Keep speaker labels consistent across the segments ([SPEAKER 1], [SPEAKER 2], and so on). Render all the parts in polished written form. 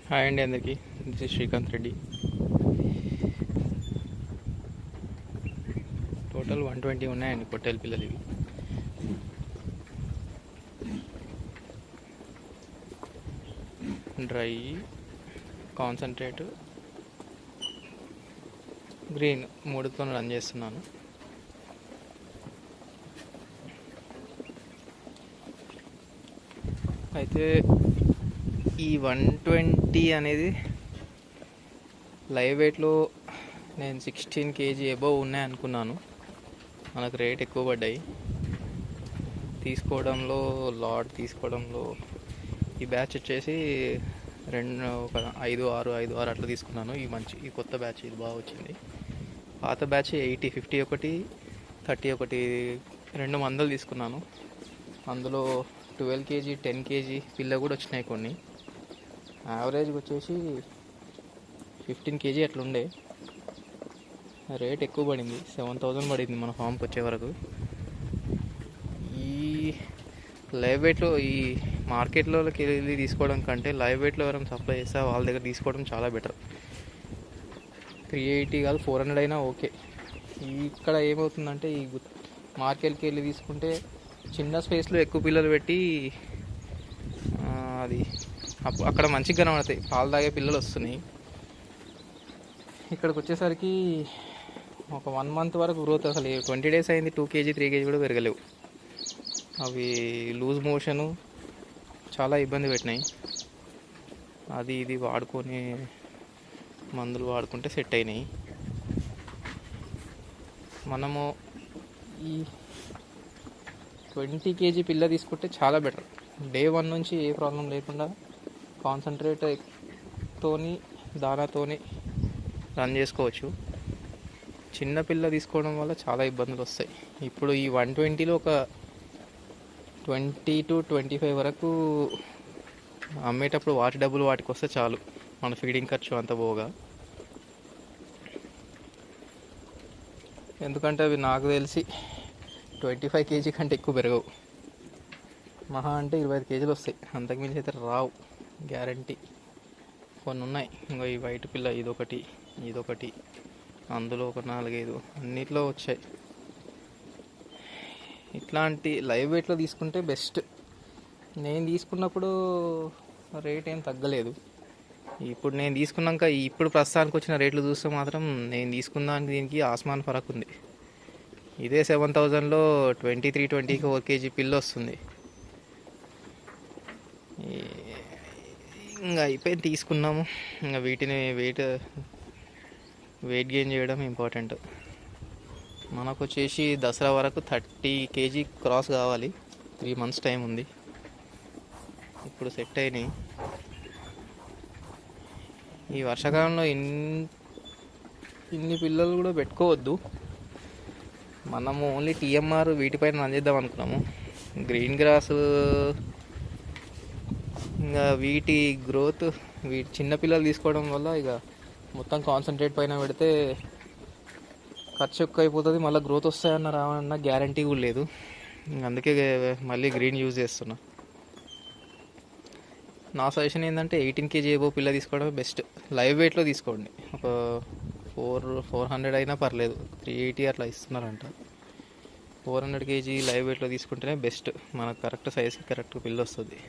[SPEAKER 1] Hi అండి అందరికీ. This is Srikanth Reddy. Total 120 ఉన్నాయండి పొట్టేలు పిల్లలు. ఇవి డ్రై, కాన్సన్ట్రేట్, గ్రీన్ మూడుతో రన్ చేస్తున్నాను. అయితే ఈ 120 అనేది లైవ్ వెయిట్లో నేను 16 kg అబోవ్ ఉన్నాయి అనుకున్నాను. మనకు రేట్ ఎక్కువ పడ్డాయి తీసుకోవడంలో. ఈ బ్యాచ్ వచ్చేసి ఒక 5-6 అట్లా తీసుకున్నాను. ఈ కొత్త బ్యాచ్ ఇది బాగా వచ్చింది. పాత బ్యాచ్ 80, 51, 31 2 మందలు తీసుకున్నాను. అందులో 12 kg, 10 kg పిల్ల కూడా వచ్చినాయి కొన్ని. యావరేజ్కి వచ్చేసి 15 kg అట్లుండే. రేట్ ఎక్కువ పడింది, 7,000 పడింది మన ఫామ్కి వచ్చే వరకు. ఈ లైవ్ వెయిట్లో ఈ మార్కెట్లోకి వెళ్ళి తీసుకోవడం కంటే లైవ్ వెయిట్లో ఎవరైనా సప్లై చేస్తే వాళ్ళ దగ్గర తీసుకోవడం చాలా బెటర్. 380 కాదు 400 అయినా ఓకే. ఇక్కడ ఏమవుతుందంటే ఈ మార్కెట్కి వెళ్ళి తీసుకుంటే చిన్న స్పేస్లో ఎక్కువ పిల్లలు పెట్టి అది అక్కడ మంచిగా కనబడతాయి, పాలు తాగే పిల్లలు వస్తున్నాయి. ఇక్కడికి వచ్చేసరికి ఒక 1 month వరకు గ్రోత్ అసలు 20 days అయింది, 2 kg 3 kg కూడా పెరగలేవు. అవి లూజ్ మోషను చాలా ఇబ్బంది పెట్టినాయి. ఇది వాడుకొని మందులు వాడుకుంటే సెట్ అయినాయి. మనము ఈ 20 kg పిల్ల తీసుకుంటే చాలా బెటర్. డే 1 నుంచి ఏ ప్రాబ్లం లేకుండా కాన్సన్ట్రేట్ దానాతోని రన్ చేసుకోవచ్చు. చిన్న పిల్ల తీసుకోవడం వల్ల చాలా ఇబ్బందులు వస్తాయి. ఇప్పుడు ఈ 120లో ఒక 20 to 25 వరకు అమ్మేటప్పుడు వాటి డబ్బులు వాటికి వస్తే చాలు, మన ఫీడింగ్ ఖర్చు అంత పోగా. ఎందుకంటే అవి నాకు తెలిసి 25 kg కంటే ఎక్కువ పెరగవు. మహా అంటే 25 kg వస్తాయి, అంతకుమించి అయితే రావు గ్యారంటీ. కొన్ని ఉన్నాయి, ఇంకా ఈ వైట్ పిల్ల ఇదొకటి అందులో ఒక 4-5 అన్నిట్లో వచ్చాయి. ఇట్లాంటి లైవ్ వెయిట్లో తీసుకుంటే బెస్ట్. నేను తీసుకున్నప్పుడు రేట్ ఏం తగ్గలేదు. ఇప్పుడు నేను తీసుకున్నాక ఇప్పుడు ప్రస్తుతానికి వచ్చిన రేట్లు చూస్తే మాత్రం నేను తీసుకున్న దానికి దీనికి ఆస్మాన్ ఫరక్ ఉంది. ఇదే 7,000లో 23-24 kg పిల్ల వస్తుంది. ఇంకా అయిపోయి తీసుకున్నాము. ఇంకా వీటిని వెయిట్ గెయిన్ చేయడం ఇంపార్టెంట్. మనకు వచ్చేసి దసరా వరకు 30 kg క్రాస్ కావాలి. 3 months టైం ఉంది. ఇప్పుడు సెట్ అయినాయి. ఈ వర్షాకాలంలో ఇన్ని పిల్లలు కూడా పెట్టుకోవద్దు. మనము ఓన్లీ TMR వీటిపైన రన్ చేద్దాం అనుకున్నాము. గ్రీన్ గ్రాస్ ఇంకా వీటి గ్రోత్ చిన్నపిల్లలు తీసుకోవడం వల్ల ఇక మొత్తం కాన్సన్ట్రేట్ పైన పెడితే ఖర్చు ఎక్కువ అయిపోతుంది, మళ్ళీ గ్రోత్ వస్తాయన్న రావన్న గ్యారంటీ కూడా లేదు. అందుకే మళ్ళీ గ్రీన్ యూజ్ చేస్తున్నా. నా సజెషన్ ఏంటంటే 18 kg ఏవో పిల్ల తీసుకోవడం బెస్ట్. లైవ్ వెయిట్లో తీసుకోండి. ఒక 400 అయినా పర్లేదు, 380 అట్లా ఇస్తున్నారంట. 400 kg లైవ్ వెయిట్లో తీసుకుంటేనే బెస్ట్. మనకు కరెక్ట్ సైజ్కి కరెక్ట్ పిల్ల వస్తుంది.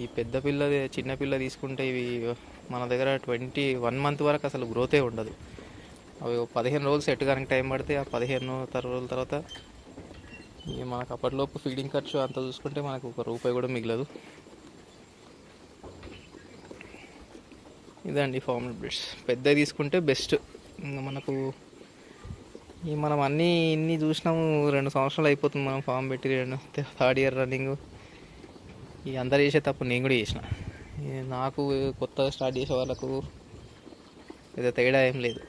[SPEAKER 1] ఈ చిన్న పిల్ల తీసుకుంటే ఇవి మన దగ్గర 21 month వరకు అసలు గ్రోతే ఉండదు. అవి 15 రోజులు సెట్ కానీ టైం పడితే ఆ 15 రోజుల తర్వాత మనకు అప్పటిలోపు ఫీడింగ్ ఖర్చు అంత చూసుకుంటే మనకు ₹1 కూడా మిగలదు. ఇదండి ఫార్మల్ బ్రీడ్స్. పెద్దవి తీసుకుంటే బెస్ట్. ఇంకా మనం ఇన్ని చూసినాము. 2 సంవత్సరాలు అయిపోతుంది మనం ఫామ్ పెట్టి, 3rd year రన్నింగ్. ఈ అందరు చేసే తప్పు నేను కూడా చేసిన. నాకు కొత్తగా స్టార్ట్ చేసే వాళ్ళకు ఏదో తేడా ఏం లేదు,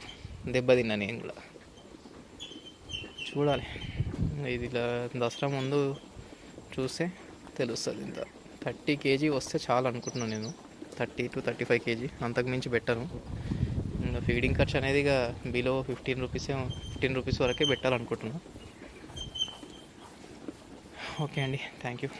[SPEAKER 1] దెబ్బతిన్నా నేను కూడా. చూడాలి, ఇది ఇలా దసరా ముందు చూస్తే తెలుస్తుంది. ఇంత 30 kg వస్తే చాలు అనుకుంటున్నాను నేను. 30 to 35 kg, అంతకు మించి పెట్టను. ఇంకా ఫీడింగ్ ఖర్చు అనేది ఇక బిలో 15 రూపీస్ వరకే పెట్టాలనుకుంటున్నాను. ఓకే అండి, థ్యాంక్ యూ.